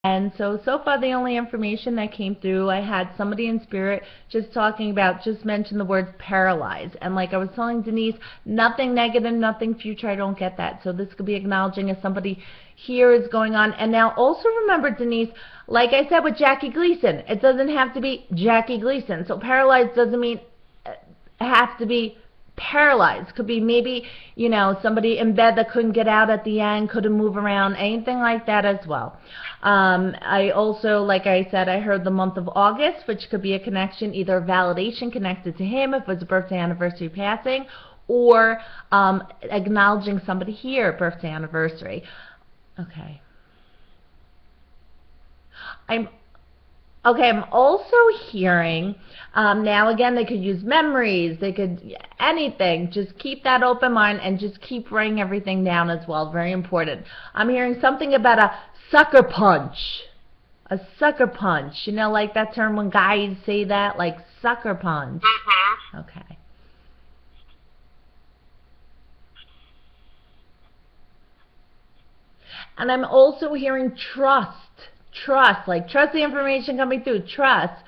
And so far the only information that came through, I had somebody in spirit just talking about, just mention the word paralyzed. And like I was telling Denise, nothing negative, nothing future, I don't get that. So this could be acknowledging if somebody here is going on. And now also remember, Denise, like I said with Jackie Gleason, it doesn't have to be Jackie Gleason. So paralyzed doesn't mean have to be paralyzed. Could be maybe, you know, somebody in bed that couldn't get out at the end, couldn't move around, anything like that as well. I also, like I said, I heard the month of August, which could be a connection, either validation connected to him if it was a birthday, anniversary, passing, or acknowledging somebody here, birthday, anniversary. Okay. I'm also hearing, now again, they could use memories, they could, anything, just keep that open mind and just keep writing everything down as well, very important. I'm hearing something about a sucker punch, you know, like that term when guys say that, like sucker punch. Okay. And I'm also hearing trust, like trust the information coming through, trust.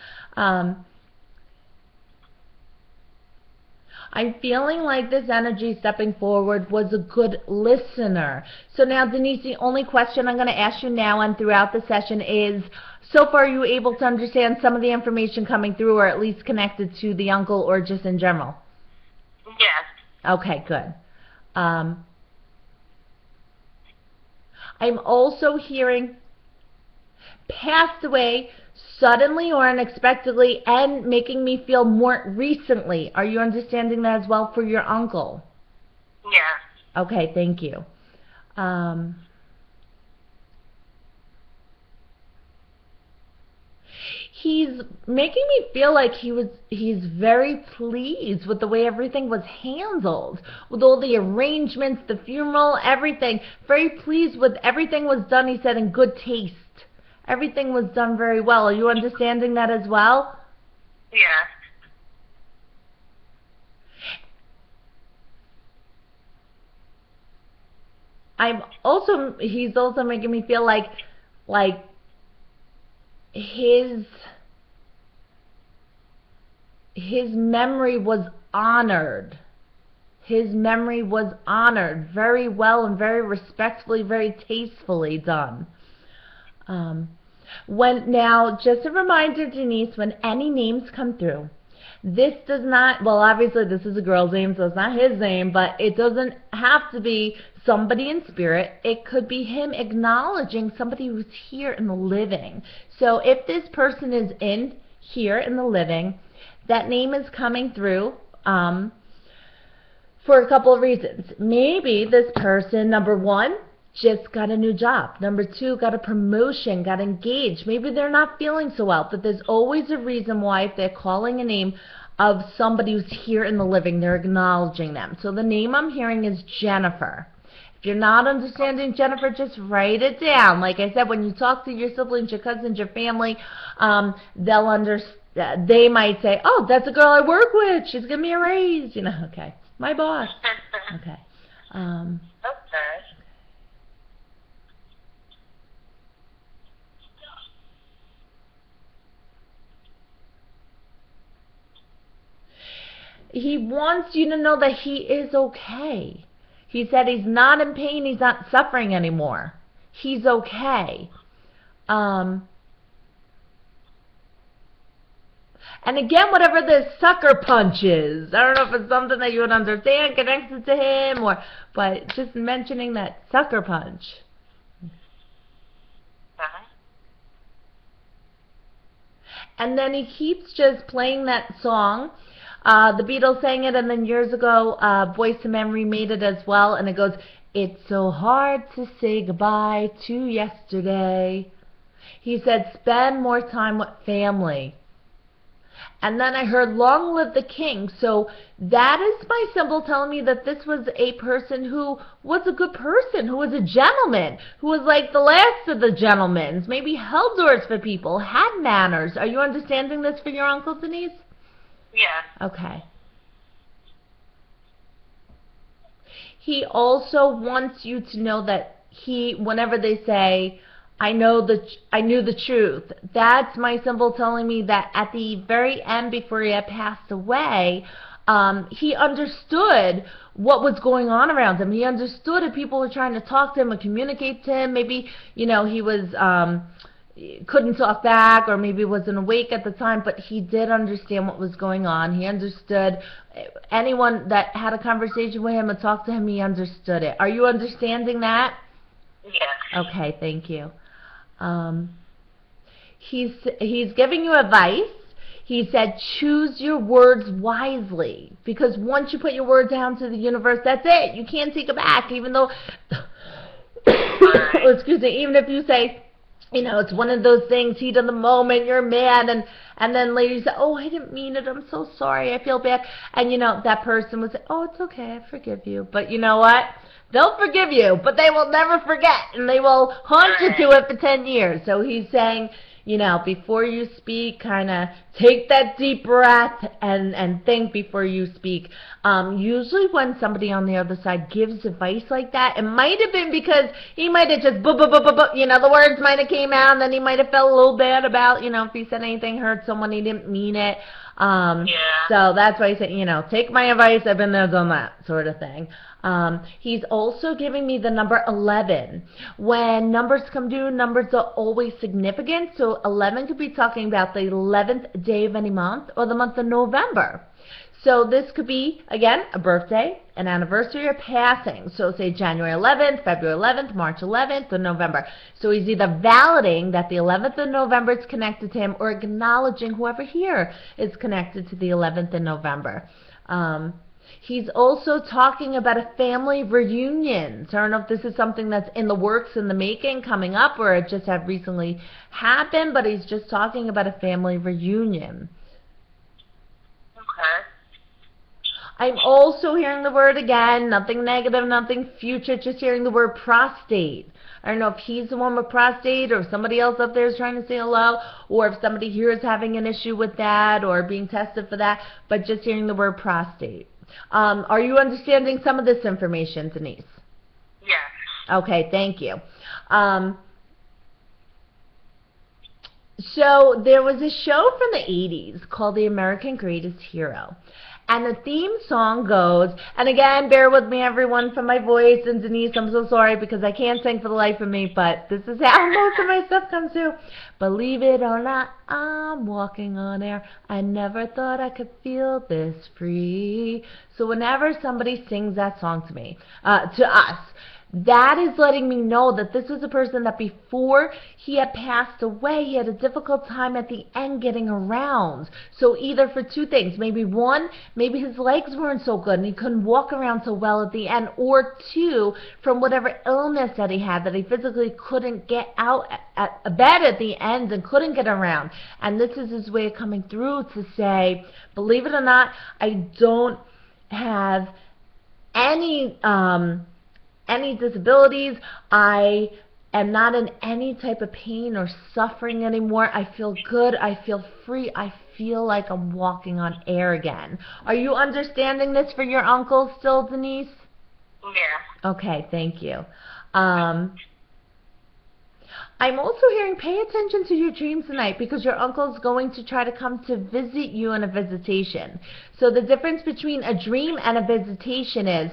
I'm feeling like this energy stepping forward was a good listener. So now, Denise, the only question I'm going to ask you now and throughout the session is, so far are you able to understand some of the information coming through, or at least connected to the uncle, or just in general? Yes. Okay, good. I'm also hearing passed away suddenly or unexpectedly, and making me feel more recently. Are you understanding that as well for your uncle? Yes. Okay, thank you. He's making me feel like he's very pleased with the way everything was handled, with all the arrangements, the funeral, everything. Very pleased with everything was done, he said, in good taste. Everything was done very well. Are you understanding that as well? Yes. He's also making me feel like his memory was honored. His memory was honored very well and very respectfully, very tastefully done. Now, just a reminder, Denise, when any names come through, this does not, well, obviously this is a girl's name, so it's not his name, but it doesn't have to be somebody in spirit. It could be him acknowledging somebody who's here in the living. So if this person is in here in the living, that name is coming through for a couple of reasons. Maybe this person, number one, just got a new job. Number two, got a promotion, got engaged. Maybe they're not feeling so well, but there's always a reason why if they're calling a name of somebody who's here in the living, they're acknowledging them. So the name I'm hearing is Jennifer. If you're not understanding Jennifer, just write it down. Like I said, when you talk to your siblings, your cousins, your family, they'll understand. They might say, oh, that's a girl I work with. She's giving me a raise. You know, okay. My boss. Okay. Okay. He wants you to know that he is okay. He said he's not in pain, he's not suffering anymore. He's okay. And again, whatever this sucker punch is, I don't know if it's something that you would understand connected to him, but just mentioning that sucker punch. And then he keeps just playing that song. The Beatles sang it, and then years ago, Voice of Memory made it as well, and it goes, it's so hard to say goodbye to yesterday. He said, spend more time with family. And then I heard, long live the king. So that is my symbol telling me that this was a person who was a good person, who was a gentleman, who was like the last of the gentlemen, maybe held doors for people, had manners. Are you understanding this for your uncle, Denise? Yes. Okay. He also wants you to know that whenever they say, I knew the truth. That's my symbol telling me that at the very end, before he had passed away, he understood what was going on around him. He understood if people were trying to talk to him and communicate to him. Maybe, you know, he was couldn't talk back, or maybe wasn't awake at the time, but he did understand what was going on. He understood anyone that had a conversation with him and talked to him, he understood it. Are you understanding that? Yes. Okay, thank you. He's giving you advice. He said, choose your words wisely, because once you put your word down to the universe, that's it. You can't take it back, even though, excuse me, even if you say, you know, it's one of those things, heat of the moment, you're mad, and then later you say, oh, I didn't mean it, I'm so sorry, I feel bad. And, you know, that person would say, oh, it's okay, I forgive you. But you know what? They'll forgive you, but they will never forget, and they will haunt you to it for 10 years. So he's saying, you know, before you speak, kind of take that deep breath and think before you speak. Usually when somebody on the other side gives advice like that, it might have been because he might have just, you know, the words might have came out, and then he might have felt a little bad about, you know, if he said anything, hurt someone, he didn't mean it. So that's why I say, you know, take my advice, I've been there, done that, sort of thing. He's also giving me the number 11. When numbers come due, numbers are always significant. So 11 could be talking about the 11th day of any month or the month of November. So this could be, again, a birthday, an anniversary, or passing. So say January 11th, February 11th, March 11th, or November. So he's either validating that the 11th of November is connected to him, or acknowledging whoever here is connected to the 11th of November. He's also talking about a family reunion. So I don't know if this is something that's in the works, in the making, coming up, or it just had recently happened, but he's just talking about a family reunion. Okay. I'm also hearing the word again, nothing negative, nothing future, just hearing the word prostate. I don't know if he's the one with prostate, or if somebody else up there is trying to say hello, or if somebody here is having an issue with that or being tested for that, but just hearing the word prostate. Are you understanding some of this information, Denise? Yes. Okay, thank you. So there was a show from the 80s called The American Greatest Hero. And the theme song goes, and again, bear with me everyone for my voice, and Denise, I'm so sorry because I can't sing for the life of me, but this is how most of my stuff comes through. Believe it or not, I'm walking on air. I never thought I could feel this free. So whenever somebody sings that song to me, to us, that is letting me know that this was a person that before he had passed away, he had a difficult time at the end getting around. So either for two things, maybe one, maybe his legs weren't so good and he couldn't walk around so well at the end, or two, from whatever illness that he had, that he physically couldn't get out at bed at the end and couldn't get around. And this is his way of coming through to say, believe it or not, I don't have any disabilities. I am not in any type of pain or suffering anymore. I feel good. I feel free. I feel like I'm walking on air again. Are you understanding this for your uncle still, Denise? Yeah. Okay, thank you. I'm also hearing pay attention to your dreams tonight, because your uncle's going to try to come to visit you in a visitation. So the difference between a dream and a visitation is,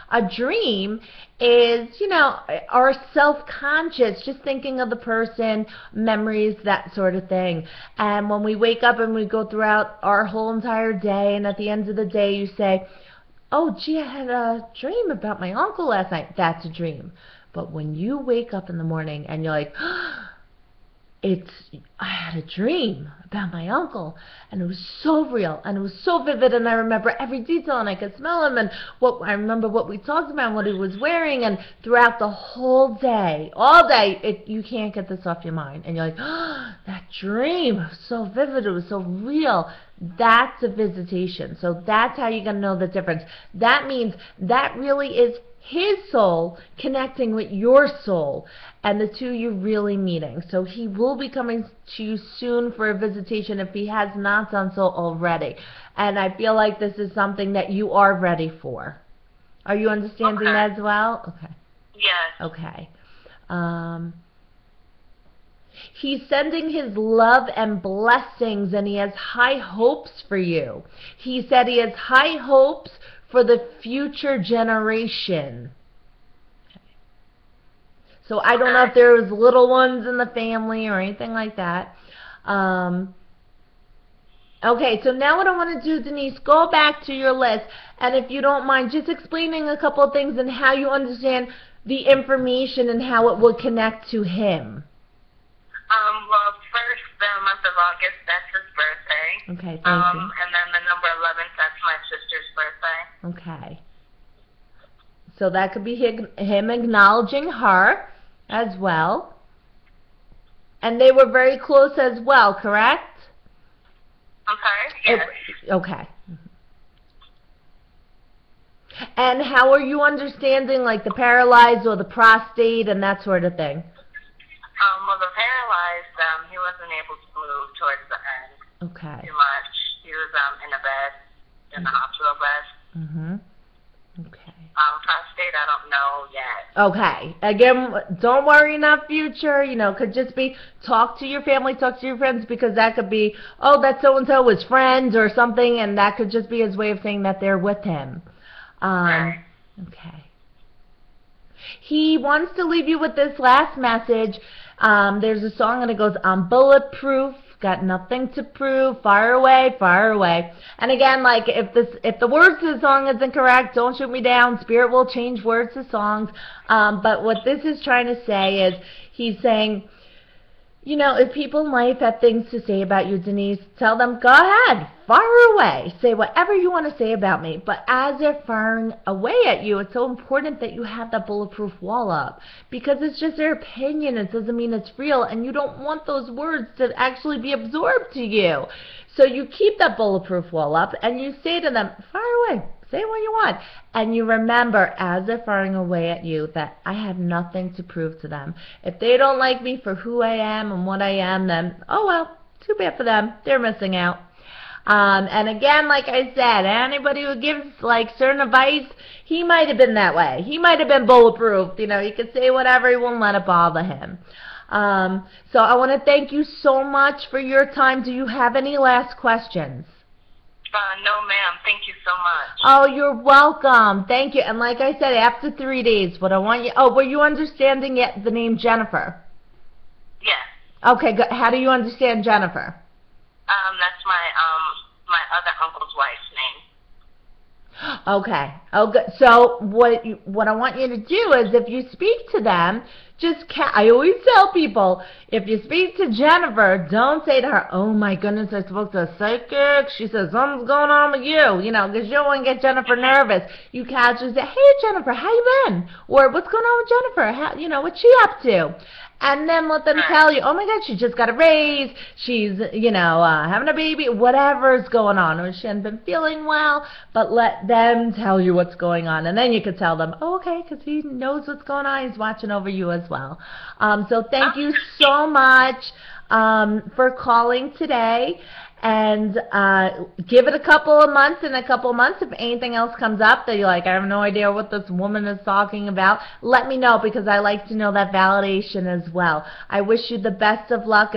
a dream is, you know, our self-conscious, just thinking of the person, memories, that sort of thing. And when we wake up and we go throughout our whole entire day, and at the end of the day you say, oh, gee, I had a dream about my uncle last night. That's a dream. But when you wake up in the morning and you're like, I had a dream about my uncle, and it was so real, and it was so vivid, and I remember every detail, and I could smell him, and I remember what we talked about, and what he was wearing, and throughout the whole day, all day, you can't get this off your mind, and you're like, that dream was so vivid, it was so real. That's a visitation. So that's how you're going to know the difference. That means that really is his soul connecting with your soul, and the two you really meeting. So he will be coming to you soon for a visitation if he has not done so already. And I feel like this is something that you are ready for. Are you understanding that as well? Okay. Yes. Okay. He's sending his love and blessings, and he has high hopes for you. He said he has high hopes for the future generation. So I don't know if there was little ones in the family or anything like that. Okay, so now what I want to do, Denise, go back to your list, and if you don't mind, just explaining a couple of things and how you understand the information and how it would connect to him. Well, first, the month of August, that's his birthday. Okay, thank you. And then the number 11, that's my sister's birthday. Okay. So that could be him acknowledging her as well. And they were very close as well, correct? I'm sorry? Yes. Okay. And how are you understanding, like, the paralyzed or the prostate and that sort of thing? Well, the paralyzed, he wasn't able to move towards the end. Okay. Too much. He was in a bed, in the hospital bed. Okay. Prostate, I don't know yet. Okay. Again, don't worry in that future. You know, could just be talk to your family, talk to your friends, because that could be, oh, that so-and-so was friends or something, and that could just be his way of saying that they're with him. Right. Okay. He wants to leave you with this last message. There's a song and it goes, I'm bulletproof, got nothing to prove, far away, far away. And again, like, if the words to the song isn't correct, don't shoot me down. Spirit will change words to songs. But what this is trying to say is, he's saying, you know, if people in life have things to say about you, Denise, tell them, go ahead, fire away. Say whatever you want to say about me. But as they're firing away at you, it's so important that you have that bulletproof wall up. Because it's just their opinion. It doesn't mean it's real. And you don't want those words to actually be absorbed to you. So you keep that bulletproof wall up and you say to them, fire away. Say what you want. And you remember, as they're firing away at you, that I have nothing to prove to them. If they don't like me for who I am and what I am, then, oh well, too bad for them. They're missing out. And again, like I said, anybody who gives, like, certain advice, he might have been that way. He might have been bulletproof. You know, he could say whatever, he won't let it bother him. So I want to thank you so much for your time. Do you have any last questions? No, ma'am. Thank you so much. Oh, you're welcome. Thank you. And like I said, after 3 days, what I want you... Oh, were you understanding yet the name Jennifer? Yes. Okay, good. How do you understand Jennifer? That's my other uncle's wife's name. Okay. Oh, good. So what I want you to do is, if you speak to them, I always tell people, if you speak to Jennifer, don't say to her, oh my goodness, I spoke to a psychic, she says something's going on with you, you know, because you don't want to get Jennifer nervous. You casually say, hey Jennifer, how you been? Or what's going on with Jennifer? How, you know, what's she up to? And then let them tell you, oh my God, she just got a raise, she's, you know, having a baby, whatever's going on, or she hasn't been feeling well, but let them tell you what's going on. And then you could tell them, oh, okay, because he knows what's going on, he's watching over you as well. So thank you so much for calling today. And give it a couple of months. In a couple of months, if anything else comes up that you're like, I have no idea what this woman is talking about, let me know, because I like to know that validation as well. I wish you the best of luck.